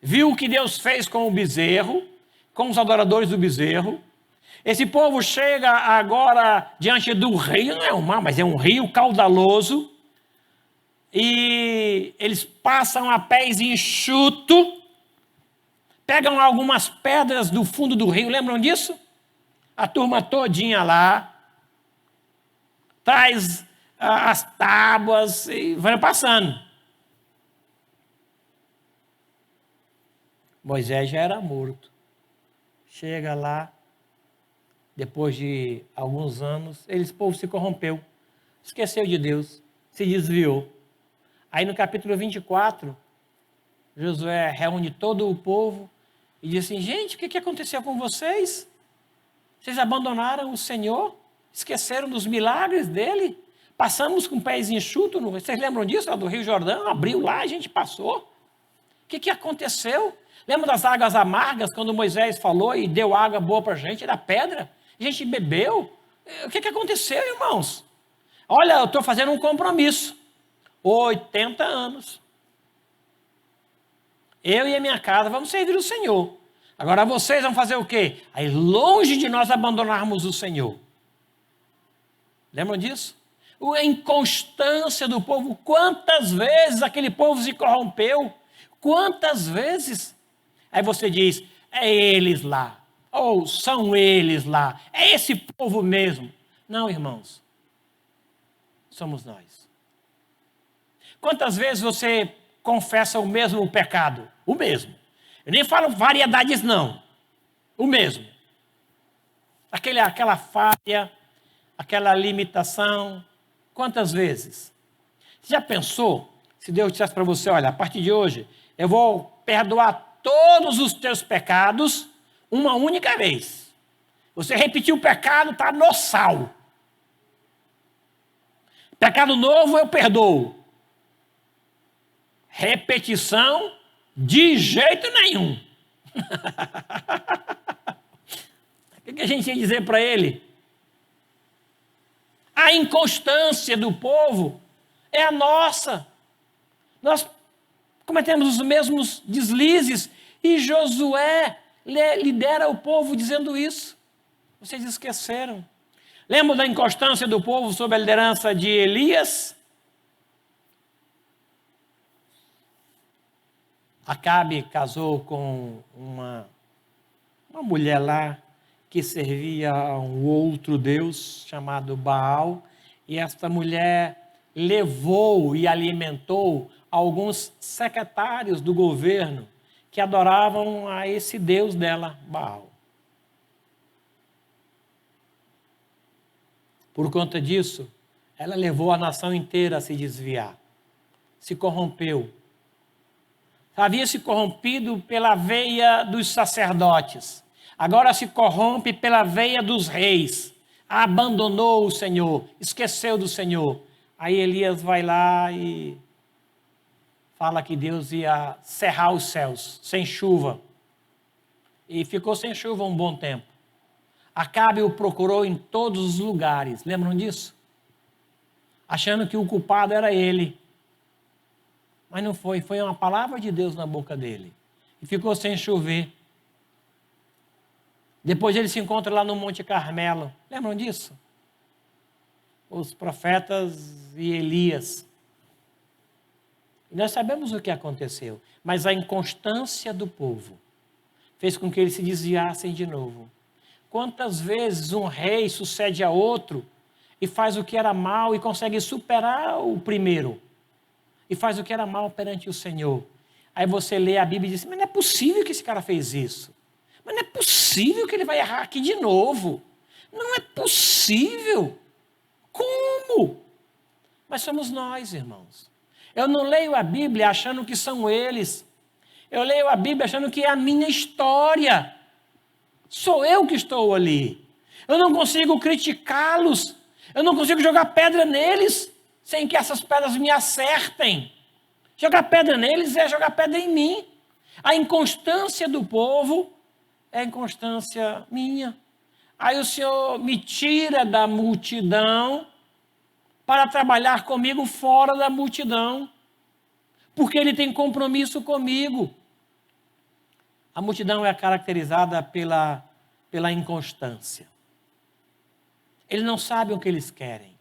viu o que Deus fez com o bezerro, com os adoradores do bezerro. Esse povo chega agora diante do rio, não é um mar, mas é um rio caudaloso, e eles passam a pés enxuto, pegam algumas pedras do fundo do rio, lembram disso? A turma todinha lá, traz as tábuas e vai passando. Moisés já era morto. Chega lá, depois de alguns anos, o povo se corrompeu, esqueceu de Deus, se desviou. Aí no capítulo 24, Josué reúne todo o povo e diz assim: gente, o que aconteceu com vocês? Vocês abandonaram o Senhor? Esqueceram dos milagres dele? Passamos com pés enxutos, vocês lembram disso? Lá do Rio Jordão, abriu lá, a gente passou. O que aconteceu? Lembra das águas amargas, quando Moisés falou e deu água boa para a gente, da pedra? A gente bebeu. O que aconteceu, irmãos? Olha, eu estou fazendo um compromisso. 80 anos. Eu e a minha casa vamos servir o Senhor. Agora vocês vão fazer o quê? Aí longe de nós abandonarmos o Senhor. Lembram disso? A inconstância do povo. Quantas vezes aquele povo se corrompeu? Quantas vezes? Aí você diz, é eles lá. Ou são eles lá. É esse povo mesmo. Não, irmãos. Somos nós. Quantas vezes você confessa o mesmo pecado? O mesmo. Eu nem falo variedades, não. O mesmo. Aquela falha, aquela limitação. Quantas vezes? Você já pensou? Se Deus dissesse para você, olha, a partir de hoje, eu vou perdoar todos os teus pecados uma única vez. Você repetiu o pecado, está no sal. Pecado novo eu perdoo. Repetição de jeito nenhum. O que a gente ia dizer para ele? A inconstância do povo é a nossa. Nós cometemos os mesmos deslizes e Josué lidera o povo dizendo isso. Vocês esqueceram. Lembram da inconstância do povo sob a liderança de Elias? Acabe casou com uma mulher lá que servia a um outro deus chamado Baal, e esta mulher levou e alimentou alguns secretários do governo que adoravam a esse deus dela, Baal. Por conta disso, ela levou a nação inteira a se desviar, se corrompeu. Havia se corrompido pela veia dos sacerdotes, agora se corrompe pela veia dos reis, abandonou o Senhor, esqueceu do Senhor. Aí Elias vai lá e fala que Deus ia cerrar os céus, sem chuva, e ficou sem chuva um bom tempo. Acabe o procurou em todos os lugares, lembram disso? Achando que o culpado era ele. Mas não foi, foi uma palavra de Deus na boca dele. E ficou sem chover. Depois ele se encontra lá no Monte Carmelo. Lembram disso? Os profetas e Elias. E nós sabemos o que aconteceu. Mas a inconstância do povo fez com que eles se desviassem de novo. Quantas vezes um rei sucede a outro e faz o que era mal e consegue superar o primeiro? E faz o que era mal perante o Senhor. Aí você lê a Bíblia e diz, mas não é possível que esse cara fez isso. Mas não é possível que ele vai errar aqui de novo. Não é possível. Como? Mas somos nós, irmãos. Eu não leio a Bíblia achando que são eles. Eu leio a Bíblia achando que é a minha história. Sou eu que estou ali. Eu não consigo criticá-los. Eu não consigo jogar pedra neles sem que essas pedras me acertem. Jogar pedra neles é jogar pedra em mim. A inconstância do povo é a inconstância minha. Aí o Senhor me tira da multidão para trabalhar comigo fora da multidão, porque Ele tem compromisso comigo. A multidão é caracterizada pela inconstância. Eles não sabem o que eles querem.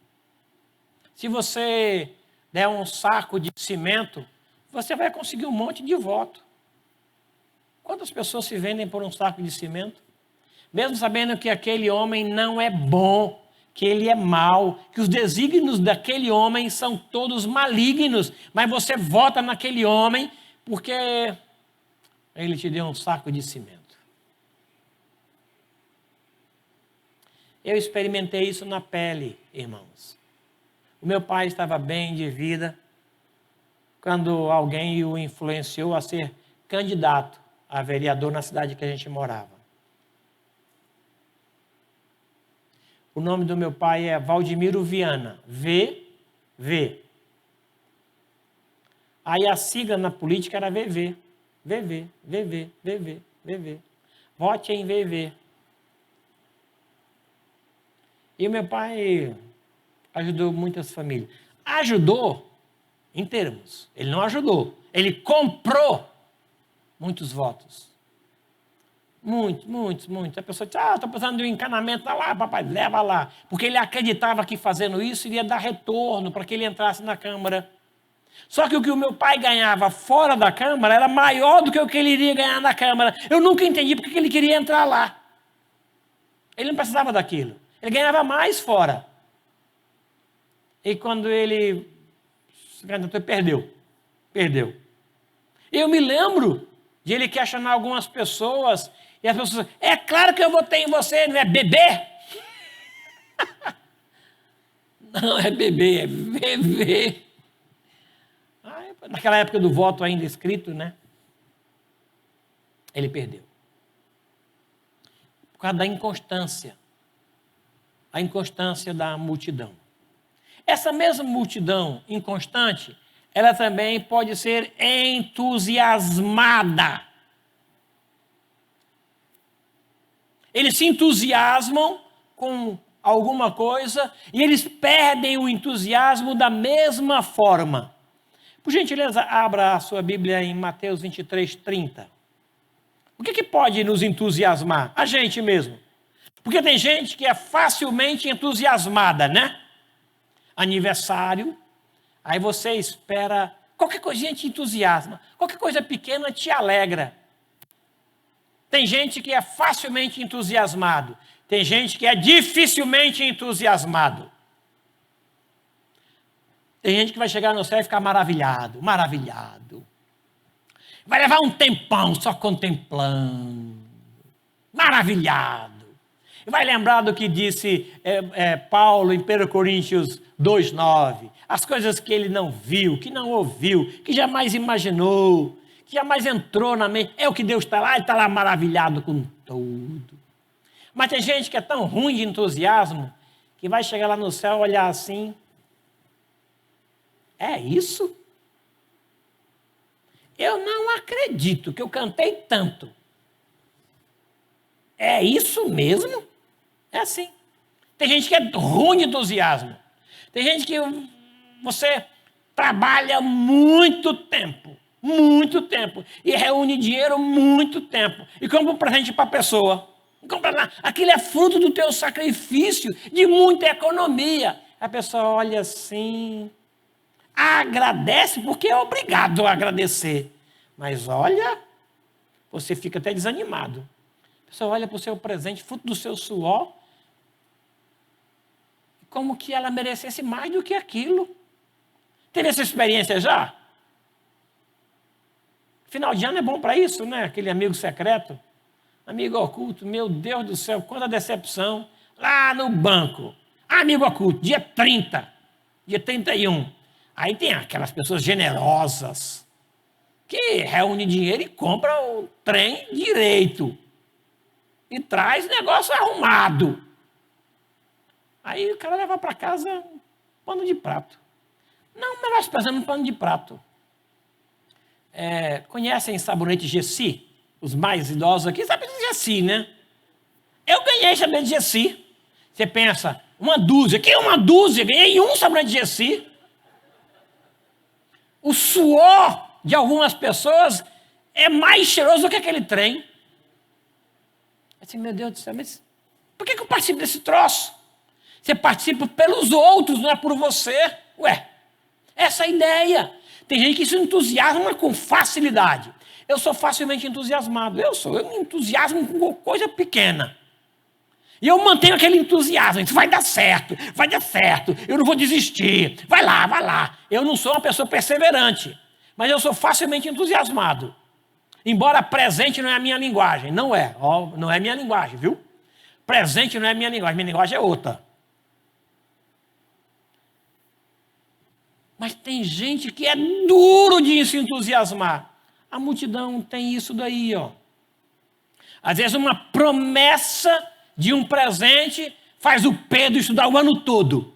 Se você der um saco de cimento, você vai conseguir um monte de voto. Quantas pessoas se vendem por um saco de cimento? Mesmo sabendo que aquele homem não é bom, que ele é mau, que os desígnios daquele homem são todos malignos, mas você vota naquele homem porque ele te deu um saco de cimento. Eu experimentei isso na pele, irmãos. O meu pai estava bem de vida quando alguém o influenciou a ser candidato a vereador na cidade que a gente morava. O nome do meu pai é Valdemiro Viana, VV. Aí a sigla na política era VV. VV, VV, VV, VV. Vote em VV. E o meu pai ajudou muitas famílias. Ajudou em termos. Ele não ajudou. Ele comprou muitos votos. Muitos. A pessoa disse, estou precisando de um encanamento. Dá lá, papai, leva lá. Porque ele acreditava que fazendo isso iria dar retorno para que ele entrasse na Câmara. Só que o que o meu pai ganhava fora da Câmara era maior do que o que ele iria ganhar na Câmara. Eu nunca entendi porque ele queria entrar lá. Ele não precisava daquilo. Ele ganhava mais fora. E quando ele se candidatou, perdeu. Eu me lembro de ele questionar algumas pessoas, e as pessoas, é claro que eu votei em você, não é bebê? Não é bebê, é VV. Naquela época do voto ainda escrito, né? Ele perdeu. Por causa da inconstância. A inconstância da multidão. Essa mesma multidão inconstante, ela também pode ser entusiasmada. Eles se entusiasmam com alguma coisa e eles perdem o entusiasmo da mesma forma. Por gentileza, abra a sua Bíblia em Mateus 23, 30. O que pode nos entusiasmar? A gente mesmo. Porque tem gente que é facilmente entusiasmada, né? Aniversário, aí você espera, qualquer coisinha te entusiasma, qualquer coisa pequena te alegra. Tem gente que é facilmente entusiasmado, tem gente que é dificilmente entusiasmado. Tem gente que vai chegar no céu e ficar maravilhado. Vai levar um tempão só contemplando, maravilhado. E vai lembrar do que disse Paulo em 1 Coríntios 2,9. As coisas que ele não viu, que não ouviu, que jamais imaginou, que jamais entrou na mente. É o que Deus está lá, ele está lá maravilhado com tudo. Mas tem gente que é tão ruim de entusiasmo, que vai chegar lá no céu, olhar assim. É isso? Eu não acredito que eu cantei tanto. É isso mesmo? É assim. Tem gente que é ruim de entusiasmo. Tem gente que você trabalha muito tempo, e reúne dinheiro muito tempo, e compra um presente para a pessoa. Aquilo é fruto do teu sacrifício, de muita economia. A pessoa olha assim, agradece, porque é obrigado a agradecer. Mas olha, você fica até desanimado. A pessoa olha para o seu presente, fruto do seu suor, como que ela merecesse mais do que aquilo. Teve essa experiência já? Final de ano é bom para isso, né? Aquele amigo secreto, amigo oculto, meu Deus do céu, quanta decepção. Lá no banco, amigo oculto, dia 30, dia 31. Aí tem aquelas pessoas generosas, que reúne dinheiro e compra o trem direito. E traz negócio arrumado. Aí o cara leva para casa um pano de prato. Não, mas nós precisamos de um pano de prato. Conhecem sabonete Gessi? Os mais idosos aqui sabem de Gessi, né? Eu ganhei sabonete de Gessi. Você pensa, uma dúzia. Que é uma dúzia? Ganhei um sabonete de Gessi. O suor de algumas pessoas é mais cheiroso do que aquele trem. Assim, meu Deus do céu, mas por que eu participo desse troço? Você participa pelos outros, não é por você. Ué, essa é a ideia. Tem gente que se entusiasma com facilidade. Eu sou facilmente entusiasmado. Eu me entusiasmo com coisa pequena. E eu mantenho aquele entusiasmo. Isso vai dar certo, eu não vou desistir. Vai lá. Eu não sou uma pessoa perseverante, mas eu sou facilmente entusiasmado. Embora presente não é a minha linguagem. Não é minha linguagem, viu? Presente não é minha linguagem é outra. Mas tem gente que é duro de se entusiasmar. A multidão tem isso daí, ó. Às vezes uma promessa de um presente faz o Pedro estudar o ano todo.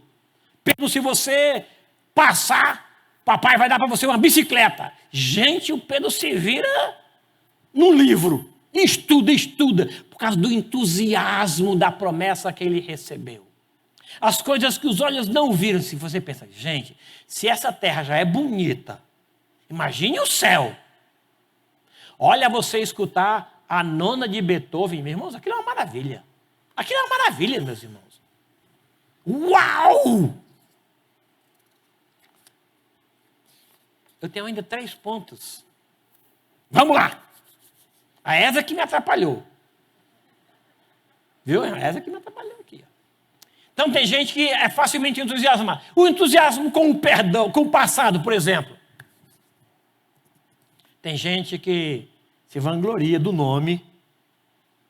Pedro, se você passar, papai vai dar para você uma bicicleta. Gente, o Pedro se vira no livro. Estuda, por causa do entusiasmo da promessa que ele recebeu. As coisas que os olhos não viram. Se você pensa, gente, se essa terra já é bonita, imagine o céu. Olha você escutar a nona de Beethoven, meus irmãos, aquilo é uma maravilha. Aquilo é uma maravilha, meus irmãos. Uau! Eu tenho ainda 3 pontos. Vamos lá. A Esa que me atrapalhou. Viu? A Esa que me atrapalhou aqui. Então tem gente que é facilmente entusiasmada. O entusiasmo com o perdão, com o passado, por exemplo. Tem gente que se vangloria do nome,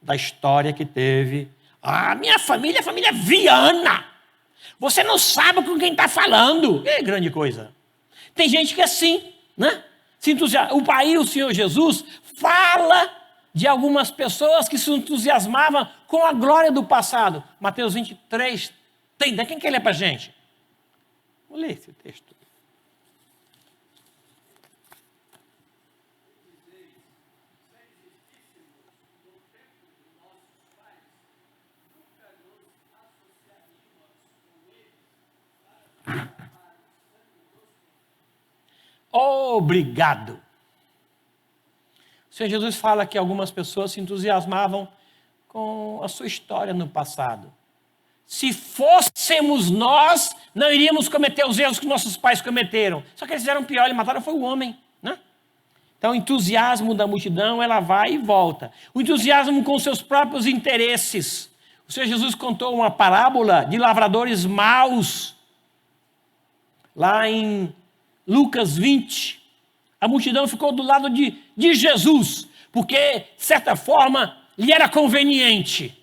da história que teve. Ah, minha família é a família Viana. Você não sabe com quem está falando. É grande coisa. Tem gente que é assim, né? Se entusiasma. O Senhor Jesus fala de algumas pessoas que se entusiasmavam com a glória do passado. Mateus 23, quem quer ler para a gente? Vou ler esse texto. Obrigado. O Senhor Jesus fala que algumas pessoas se entusiasmavam com a sua história no passado. Se fôssemos nós, não iríamos cometer os erros que nossos pais cometeram. Só que eles fizeram pior, eles mataram foi o homem, né? Então o entusiasmo da multidão, ela vai e volta. O entusiasmo com seus próprios interesses. O Senhor Jesus contou uma parábola de lavradores maus. Lá em Lucas 20, a multidão ficou do lado de Jesus, porque, de certa forma, lhe era conveniente.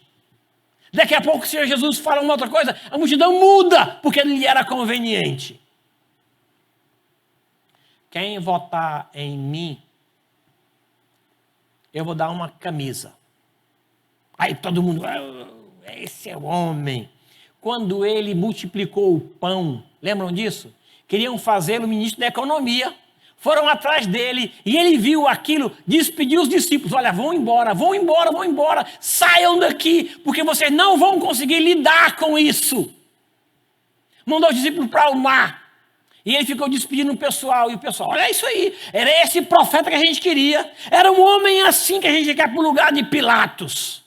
Daqui a pouco o Senhor Jesus fala uma outra coisa, a multidão muda, porque lhe era conveniente. Quem votar em mim, eu vou dar uma camisa. Aí todo mundo, esse é o homem. Quando ele multiplicou o pão, lembram disso? Queriam fazê-lo ministro da economia. Foram atrás dele e ele viu aquilo, despediu os discípulos. Olha, vão embora, saiam daqui, porque vocês não vão conseguir lidar com isso. Mandou os discípulos para o mar. E ele ficou despedindo o pessoal. E o pessoal, olha isso aí, era esse profeta que a gente queria. Era um homem assim que a gente quer para o lugar de Pilatos.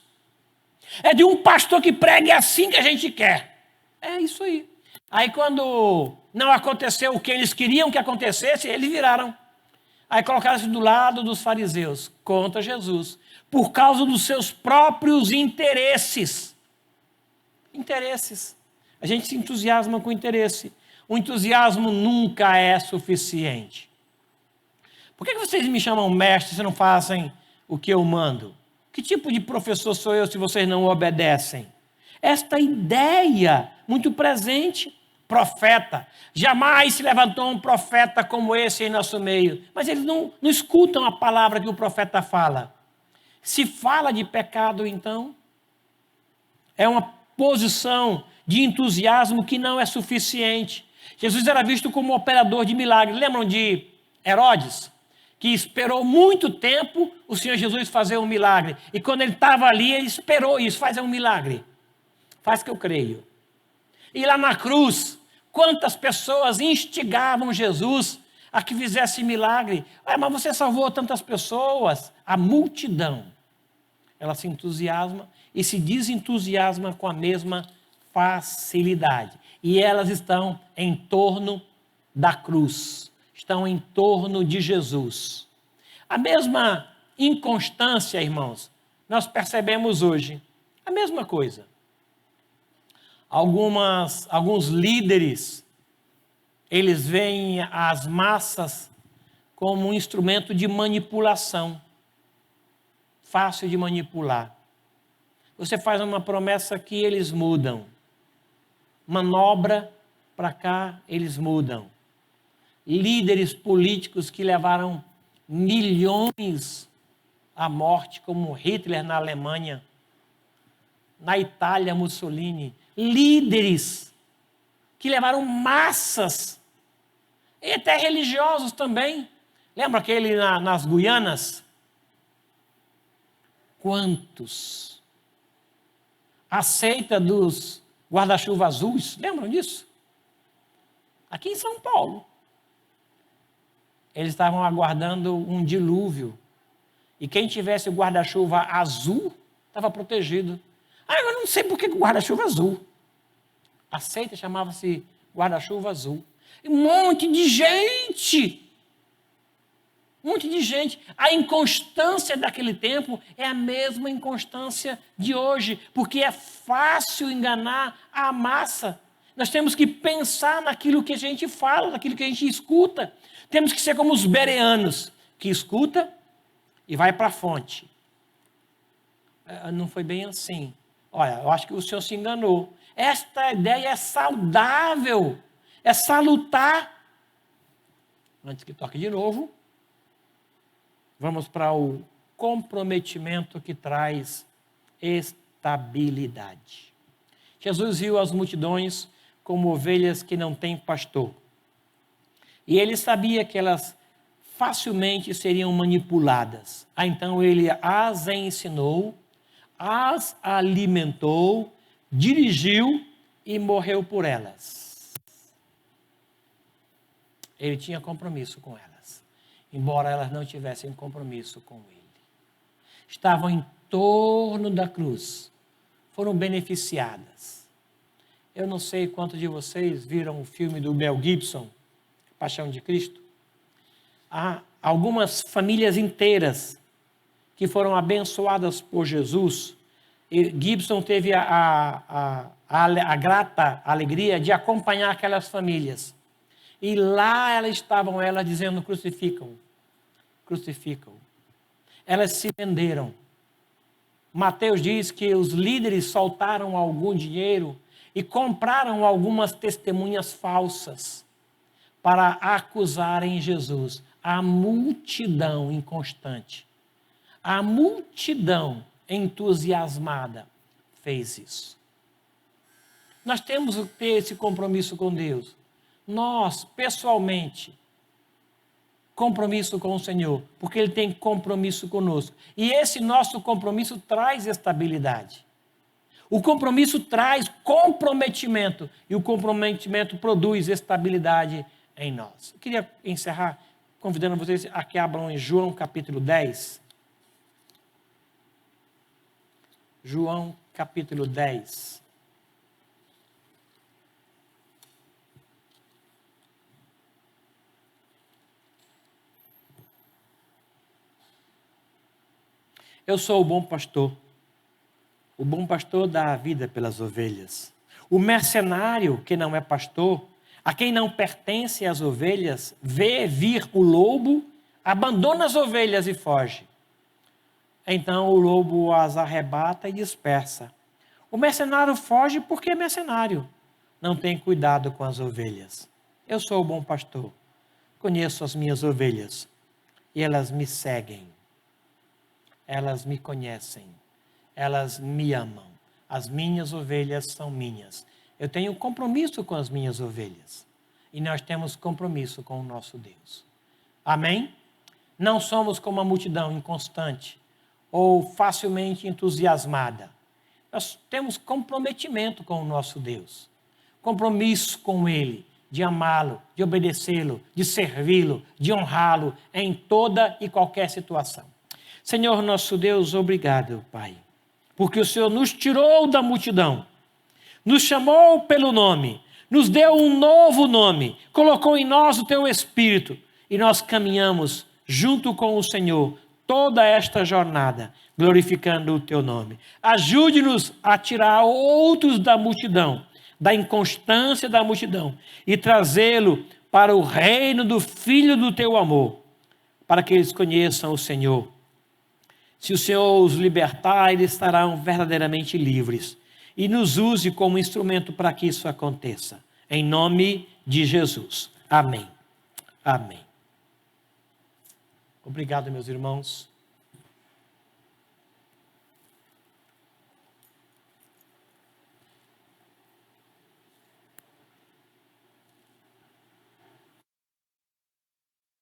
É de um pastor que pregue assim que a gente quer. É isso aí. Aí quando não aconteceu o que eles queriam que acontecesse, eles viraram. Aí colocaram-se do lado dos fariseus, contra Jesus, por causa dos seus próprios interesses. Interesses. A gente se entusiasma com interesse. O entusiasmo nunca é suficiente. Por que vocês me chamam mestre se não fazem o que eu mando? Que tipo de professor sou eu se vocês não obedecem? Esta ideia muito presente. Profeta. Jamais se levantou um profeta como esse em nosso meio. Mas eles não escutam a palavra que o profeta fala. Se fala de pecado, então, é uma posição de entusiasmo que não é suficiente. Jesus era visto como operador de milagres. Lembram de Herodes? que esperou muito tempo o Senhor Jesus fazer um milagre. E quando ele estava ali, ele esperou isso, fazer um milagre. Faz que eu creio. E lá na cruz, quantas pessoas instigavam Jesus a que fizesse milagre? Mas você salvou tantas pessoas. A multidão, ela se entusiasma e se desentusiasma com a mesma facilidade. E elas estão em torno da cruz, estão em torno de Jesus. A mesma inconstância, irmãos, nós percebemos hoje. A mesma coisa. Alguns líderes, eles veem as massas como um instrumento de manipulação, fácil de manipular. Você faz uma promessa aqui, eles mudam. Manobra para cá, eles mudam. Líderes políticos que levaram milhões à morte, como Hitler na Alemanha, na Itália, Mussolini. Líderes que levaram massas, e até religiosos também. Lembra aquele nas Guianas? Quantos? A seita dos guarda-chuva azuis, lembram disso? Aqui em São Paulo. Eles estavam aguardando um dilúvio. E quem tivesse o guarda-chuva azul, estava protegido. Eu não sei por que o guarda-chuva azul. A seita chamava-se guarda-chuva azul. E um monte de gente. Um monte de gente. A inconstância daquele tempo é a mesma inconstância de hoje, porque é fácil enganar a massa. Nós temos que pensar naquilo que a gente fala, naquilo que a gente escuta. Temos que ser como os bereanos, que escuta e vai para a fonte. Não foi bem assim. Olha, eu acho que o senhor se enganou. Esta ideia é saudável, é salutar. Antes que toque de novo, vamos para o comprometimento que traz estabilidade. Jesus viu as multidões como ovelhas que não têm pastor. E ele sabia que elas facilmente seriam manipuladas. Então ele as ensinou, as alimentou, dirigiu e morreu por elas. Ele tinha compromisso com elas, embora elas não tivessem compromisso com ele. Estavam em torno da cruz, foram beneficiadas. Eu não sei quantos de vocês viram o filme do Mel Gibson, Paixão de Cristo. Há algumas famílias inteiras que foram abençoadas por Jesus. E Gibson teve a grata alegria de acompanhar aquelas famílias. E lá estavam elas dizendo: crucificam, crucificam. Elas se venderam. Mateus diz que os líderes soltaram algum dinheiro e compraram algumas testemunhas falsas para acusarem Jesus. A multidão inconstante, a multidão entusiasmada fez isso. Nós temos que ter esse compromisso com Deus. Nós, pessoalmente, compromisso com o Senhor, porque Ele tem compromisso conosco. E esse nosso compromisso traz estabilidade. O compromisso traz comprometimento, e o comprometimento produz estabilidade em nós. Eu queria encerrar convidando vocês a que abram em João capítulo 10. João capítulo 10. Eu sou o bom pastor. O bom pastor dá a vida pelas ovelhas. O mercenário, que não é pastor, a quem não pertence as ovelhas, vê vir o lobo, abandona as ovelhas e foge. Então o lobo as arrebata e dispersa. O mercenário foge porque é mercenário. Não tem cuidado com as ovelhas. Eu sou o bom pastor. Conheço as minhas ovelhas e elas me seguem. Elas me conhecem. Elas me amam. As minhas ovelhas são minhas. Eu tenho compromisso com as minhas ovelhas. E nós temos compromisso com o nosso Deus. Amém? Não somos como uma multidão inconstante ou facilmente entusiasmada. Nós temos comprometimento com o nosso Deus, compromisso com Ele, de amá-lo, de obedecê-lo, de servi-lo, de honrá-lo em toda e qualquer situação. Senhor nosso Deus, obrigado, Pai, porque o Senhor nos tirou da multidão, nos chamou pelo nome, nos deu um novo nome, colocou em nós o Teu Espírito e nós caminhamos junto com o Senhor toda esta jornada, glorificando o Teu nome. Ajude-nos a tirar outros da multidão, da inconstância da multidão e trazê-lo para o reino do Filho do Teu amor, para que eles conheçam o Senhor. Se o Senhor os libertar, eles estarão verdadeiramente livres. E nos use como instrumento para que isso aconteça. Em nome de Jesus. Amém. Amém. Obrigado, meus irmãos.